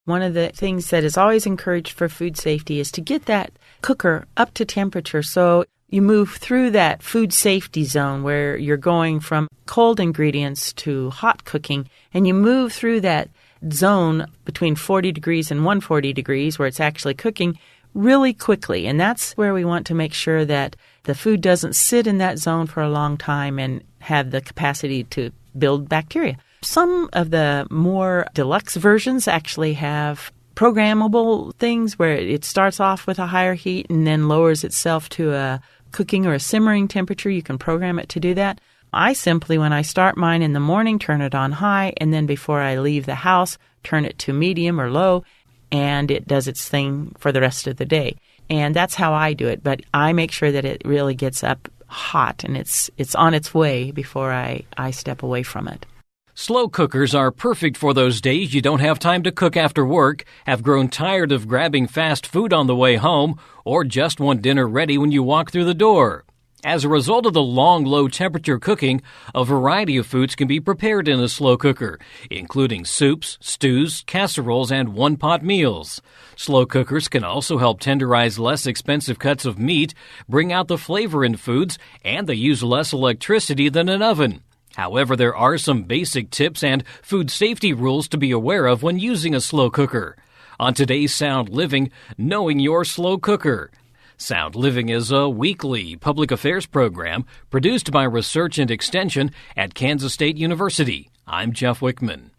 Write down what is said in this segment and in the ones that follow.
One of the things that is always encouraged for food safety is to get that cooker up to temperature so you move through that food safety zone where you're going from cold ingredients to hot cooking, and you move through that zone between 40 degrees and 140 degrees where it's actually cooking really quickly. And that's where we want to make sure that the food doesn't sit in that zone for a long time and have the capacity to build bacteria. Some of the more deluxe versions actually have programmable things where it starts off with a higher heat and then lowers itself to a cooking or a simmering temperature. You can program it to do that. I simply, when I start mine in the morning, turn it on high, and then before I leave the house, turn it to medium or low, and it does its thing for the rest of the day. And that's how I do it. But I make sure that it really gets up hot and it's on its way before I step away from it. Slow cookers are perfect for those days you don't have time to cook after work, have grown tired of grabbing fast food on the way home, or just want dinner ready when you walk through the door. As a result of the long, low-temperature cooking, a variety of foods can be prepared in a slow cooker, including soups, stews, casseroles, and one-pot meals. Slow cookers can also help tenderize less expensive cuts of meat, bring out the flavor in foods, and they use less electricity than an oven. However, there are some basic tips and food safety rules to be aware of when using a slow cooker. On today's Sound Living, knowing your slow cooker. Sound Living is a weekly public affairs program produced by Research and Extension at Kansas State University. I'm Jeff Wichman.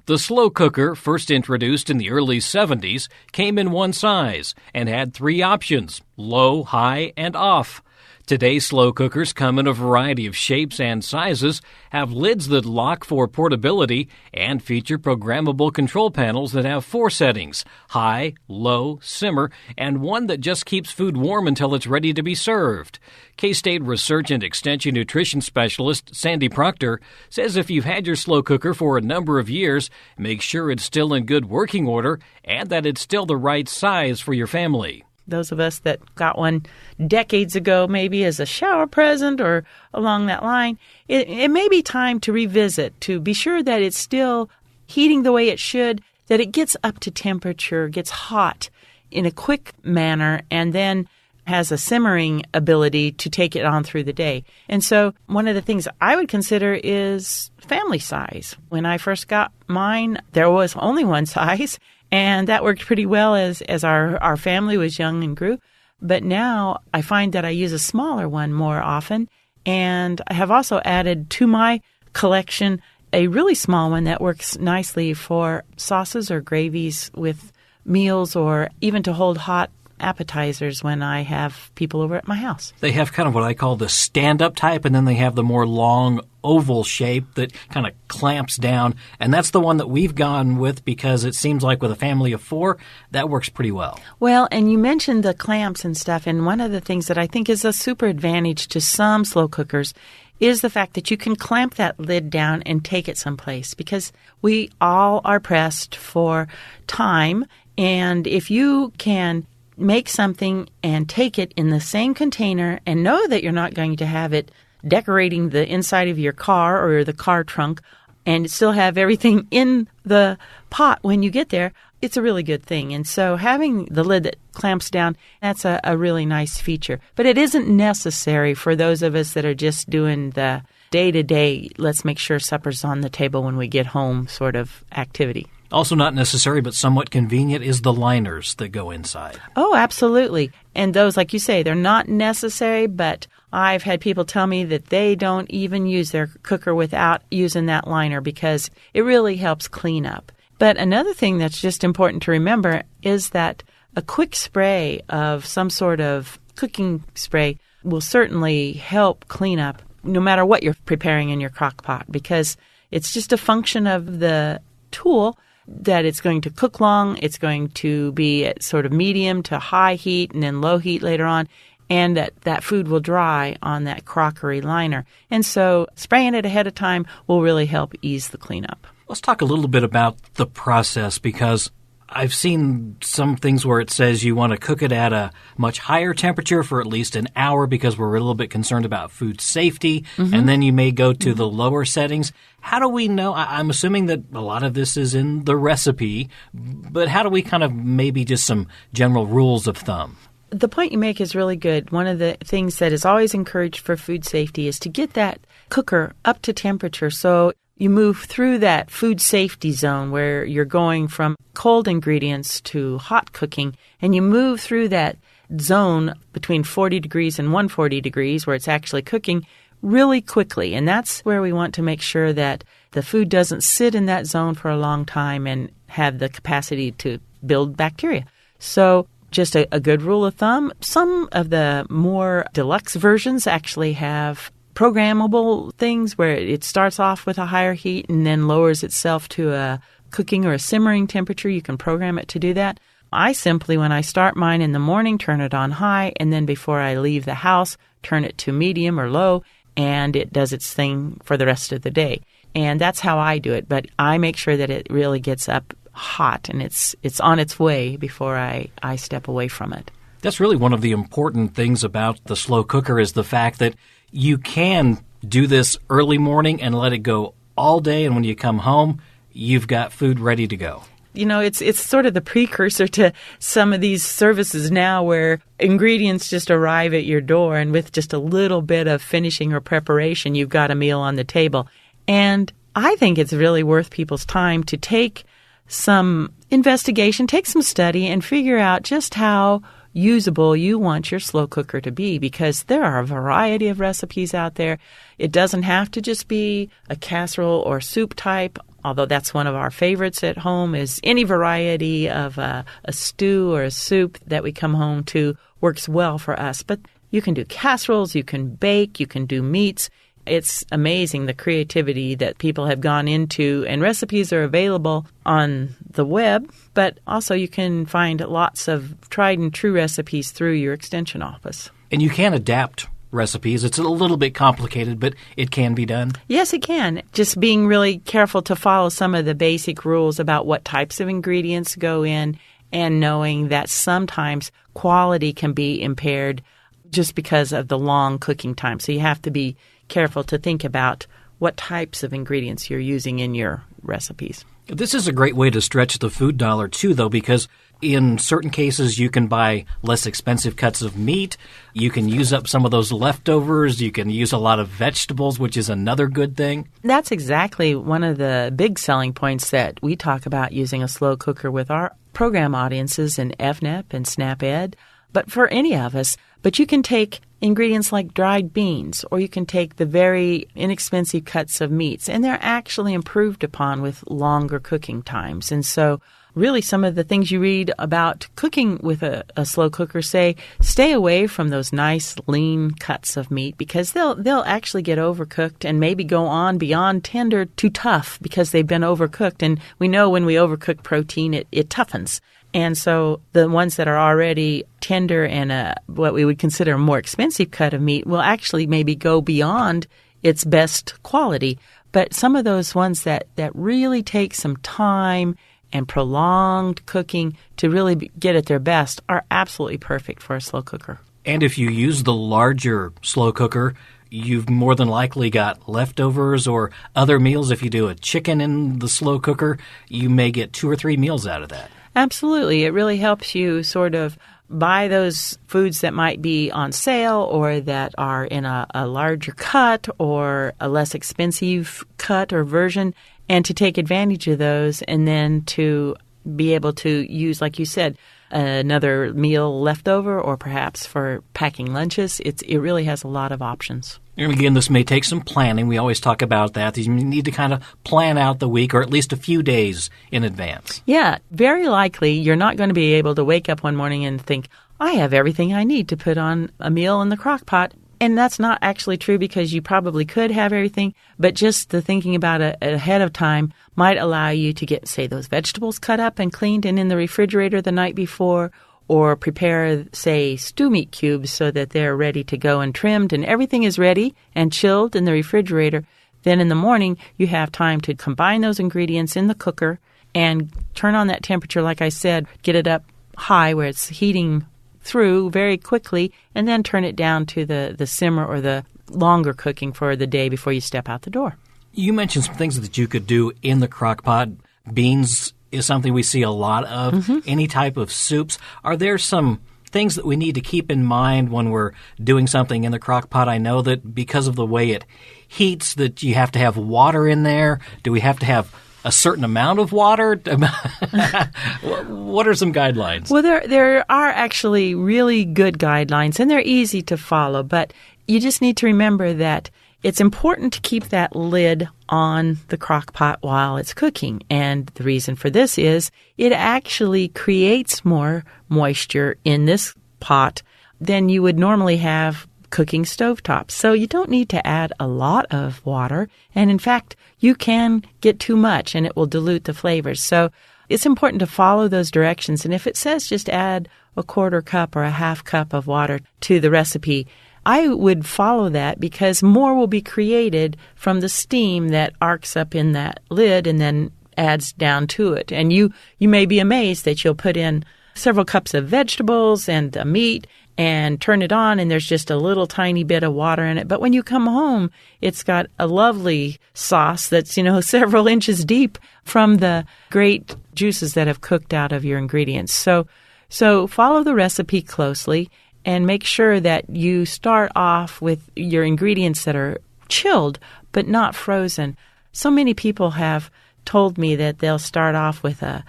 The slow cooker, first introduced in the early 70s, came in one size and had three options: low, high, and off. Today, slow cookers come in a variety of shapes and sizes, have lids that lock for portability, and feature programmable control panels that have four settings: high, low, simmer, and one that just keeps food warm until it's ready to be served. K-State Research and Extension Nutrition Specialist Sandy Procter says if you've had your slow cooker for a number of years, make sure it's still in good working order and that it's still the right size for your family. Those of us that got one decades ago, maybe as a shower present or along that line, it may be time to revisit, to be sure that it's still heating the way it should, that it gets up to temperature, gets hot in a quick manner, and then has a simmering ability to take it on through the day. And so one of the things I would consider is family size. When I first got mine, there was only one size, and that worked pretty well as our family was young and grew. But now I find that I use a smaller one more often. And I have also added to my collection a really small one that works nicely for sauces or gravies with meals, or even to hold hot appetizers when I have people over at my house. They have kind of what I call the stand-up type, and then they have the more long oval shape that kind of clamps down, and that's the one that we've gone with because it seems like with a family of four, that works pretty well. Well, and you mentioned the clamps and stuff, and one of the things that I think is a super advantage to some slow cookers is the fact that you can clamp that lid down and take it someplace, because we all are pressed for time, and if you can make something and take it in the same container and know that you're not going to have it decorating the inside of your car or the car trunk and still have everything in the pot when you get there, it's a really good thing. And so having the lid that clamps down, that's a really nice feature. But it isn't necessary for those of us that are just doing the day-to-day, let's make sure supper's on the table when we get home sort of activity. Also not necessary, but somewhat convenient, is the liners that go inside. Oh, absolutely. And those, like you say, they're not necessary, but I've had people tell me that they don't even use their cooker without using that liner because it really helps clean up. But another thing that's just important to remember is that a quick spray of some sort of cooking spray will certainly help clean up no matter what you're preparing in your crock pot, because it's just a function of the tool that it's going to cook long, it's going to be at sort of medium to high heat and then low heat later on, and that food will dry on that crockery liner. And so spraying it ahead of time will really help ease the cleanup. Let's talk a little bit about the process, because I've seen some things where it says you want to cook it at a much higher temperature for at least an hour because we're a little bit concerned about food safety, and then you may go to the lower settings. How do we know? I'm assuming that a lot of this is in the recipe, but how do we kind of maybe just some general rules of thumb? The point you make is really good. One of the things that is always encouraged for food safety is to get that cooker up to temperature so you move through that food safety zone where you're going from cold ingredients to hot cooking, and you move through that zone between 40 degrees and 140 degrees where it's actually cooking really quickly. And that's where we want to make sure that the food doesn't sit in that zone for a long time and have the capacity to build bacteria. So just a good rule of thumb, some of the more deluxe versions actually have programmable things where it starts off with a higher heat and then lowers itself to a cooking or a simmering temperature. You can program it to do that. I simply, when I start mine in the morning, turn it on high, and then before I leave the house, turn it to medium or low, and it does its thing for the rest of the day. And that's how I do it, but I make sure that it really gets up hot and it's on its way before I step away from it. That's really one of the important things about the slow cooker is the fact that you can do this early morning and let it go all day, and when you come home, you've got food ready to go. You know, it's sort of the precursor to some of these services now where ingredients just arrive at your door, and with just a little bit of finishing or preparation, you've got a meal on the table. And I think it's really worth people's time to take some investigation, take some study, and figure out just how usable you want your slow cooker to be, because there are a variety of recipes out there. It doesn't have to just be a casserole or soup type, although that's one of our favorites at home. Is any variety of a stew or a soup that we come home to works well for us. But you can do casseroles, you can bake, you can do meats. It's amazing the creativity that people have gone into, and recipes are available on the web, but also you can find lots of tried and true recipes through your extension office. And you can adapt recipes. It's a little bit complicated, but it can be done. Yes, it can. Just being really careful to follow some of the basic rules about what types of ingredients go in, and knowing that sometimes quality can be impaired just because of the long cooking time. So you have to be careful to think about what types of ingredients you're using in your recipes. This is a great way to stretch the food dollar, too, though, because in certain cases you can buy less expensive cuts of meat. You can use up some of those leftovers. You can use a lot of vegetables, which is another good thing. That's exactly one of the big selling points that we talk about using a slow cooker with our program audiences in FNEP and SNAP-Ed, but for any of us. But you can take ingredients like dried beans, or you can take the very inexpensive cuts of meats, and they're actually improved upon with longer cooking times. And so really some of the things you read about cooking with a slow cooker say stay away from those nice lean cuts of meat, because they'll actually get overcooked and maybe go on beyond tender to tough because they've been overcooked. And we know when we overcook protein, it toughens. And so the ones that are already tender and what we would consider a more expensive cut of meat will actually maybe go beyond its best quality. But some of those ones that really take some time and prolonged cooking to really get at their best are absolutely perfect for a slow cooker. And if you use the larger slow cooker, you've more than likely got leftovers or other meals. If you do a chicken in the slow cooker, you may get 2 or 3 meals out of that. Absolutely. It really helps you sort of buy those foods that might be on sale or that are in a larger cut or a less expensive cut or version, and to take advantage of those, and then to be able to use, like you said, another meal left over, or perhaps for packing lunches. It really has a lot of options. And again, this may take some planning. We always talk about that. You need to kind of plan out the week, or at least a few days in advance. Yeah, very likely you're not going to be able to wake up one morning and think, I have everything I need to put on a meal in the crock pot. And that's not actually true, because you probably could have everything, but just the thinking about it ahead of time might allow you to get, say, those vegetables cut up and cleaned and in the refrigerator the night before, or prepare, say, stew meat cubes so that they're ready to go and trimmed and everything is ready and chilled in the refrigerator. Then in the morning, you have time to combine those ingredients in the cooker and turn on that temperature, like I said, get it up high where it's heating through very quickly, and then turn it down to the simmer or the longer cooking for the day before you step out the door. You mentioned some things that you could do in the crock pot. Beans is something we see a lot of. Any type of soups. Are there some things that we need to keep in mind when we're doing something in the crock pot? I know that because of the way it heats that you have to have water in there. Do we have to have a certain amount of water? What are some guidelines? Well, there are actually really good guidelines, and they're easy to follow, but you just need to remember that it's important to keep that lid on the crock pot while it's cooking. And the reason for this is it actually creates more moisture in this pot than you would normally have cooking stovetop. So you don't need to add a lot of water. And in fact, you can get too much and it will dilute the flavors. So it's important to follow those directions. And if it says just add a quarter cup or a half cup of water to the recipe, I would follow that because more will be created from the steam that arcs up in that lid and then adds down to it. And you may be amazed that you'll put in several cups of vegetables and meat and turn it on, and there's just a little tiny bit of water in it. But when you come home, it's got a lovely sauce that's, several inches deep from the great juices that have cooked out of your ingredients. So follow the recipe closely and make sure that you start off with your ingredients that are chilled but not frozen. So many people have told me that they'll start off with a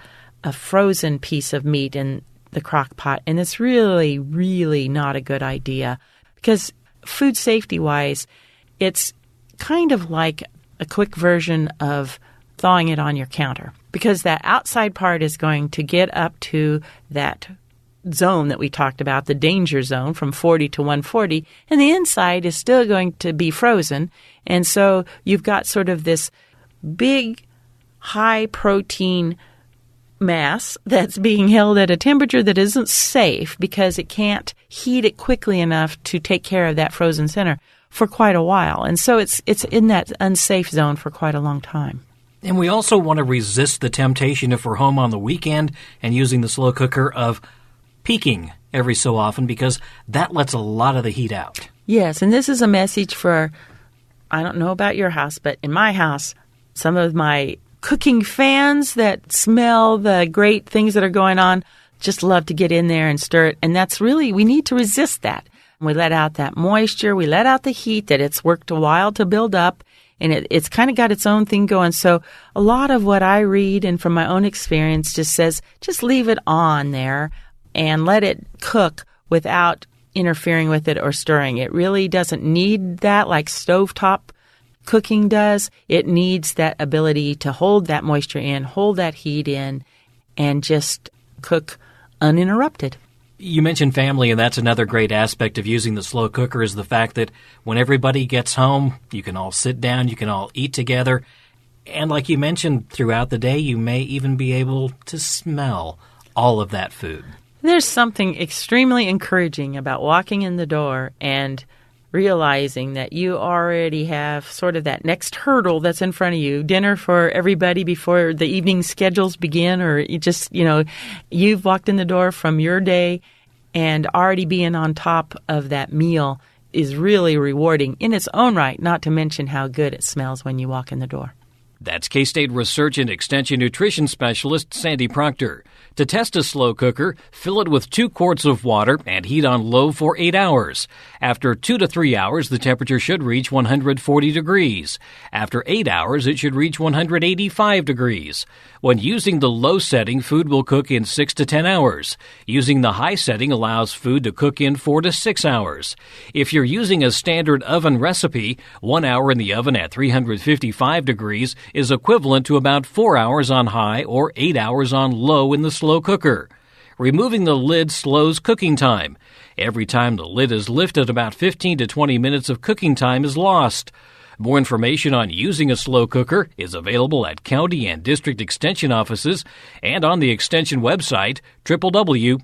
frozen piece of meat in the crock pot, and it's really, really not a good idea because food safety-wise, it's kind of like a quick version of thawing it on your counter because that outside part is going to get up to that zone that we talked about, the danger zone from 40 to 140, and the inside is still going to be frozen. And so you've got sort of this big, high-protein mass that's being held at a temperature that isn't safe because it can't heat it quickly enough to take care of that frozen center for quite a while. And so it's in that unsafe zone for quite a long time. And we also want to resist the temptation if we're home on the weekend and using the slow cooker of peeking every so often because that lets a lot of the heat out. Yes, and this is a message for, I don't know about your house, but in my house, some of my cooking fans that smell the great things that are going on just love to get in there and stir it. And that's really, we need to resist that. We let out that moisture. We let out the heat that it's worked a while to build up. And it's kind of got its own thing going. So a lot of what I read and from my own experience just says, just leave it on there and let it cook without interfering with it or stirring. It really doesn't need that like stovetop cooking does. It needs that ability to hold that moisture in, hold that heat in, and just cook uninterrupted. You mentioned family, and that's another great aspect of using the slow cooker is the fact that when everybody gets home, you can all sit down, you can all eat together, and like you mentioned, throughout the day, you may even be able to smell all of that food. There's something extremely encouraging about walking in the door and realizing that you already have sort of that next hurdle that's in front of you, dinner for everybody before the evening schedules begin, or you just, you've walked in the door from your day and already being on top of that meal is really rewarding in its own right, not to mention how good it smells when you walk in the door. That's K-State Research and Extension Nutrition Specialist Sandy Procter. To test a slow cooker, fill it with 2 quarts of water and heat on low for 8 hours. After 2 to 3 hours, the temperature should reach 140 degrees. After 8 hours, it should reach 185 degrees. When using the low setting, food will cook in 6 to 10 hours. Using the high setting allows food to cook in 4 to 6 hours. If you're using a standard oven recipe, 1 hour in the oven at 355 degrees is equivalent to about 4 hours on high or 8 hours on low in the slow cooker. Removing the lid slows cooking time. Every time the lid is lifted, about 15 to 20 minutes of cooking time is lost. More information on using a slow cooker is available at county and district extension offices and on the extension website www.ksre.ksu.edu.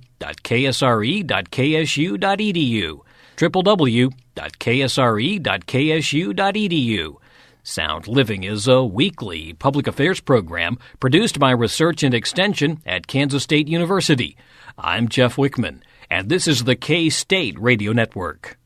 www.ksre.ksu.edu. Sound Living is a weekly public affairs program produced by Research and Extension at Kansas State University. I'm Jeff Wichman, and this is the K-State Radio Network.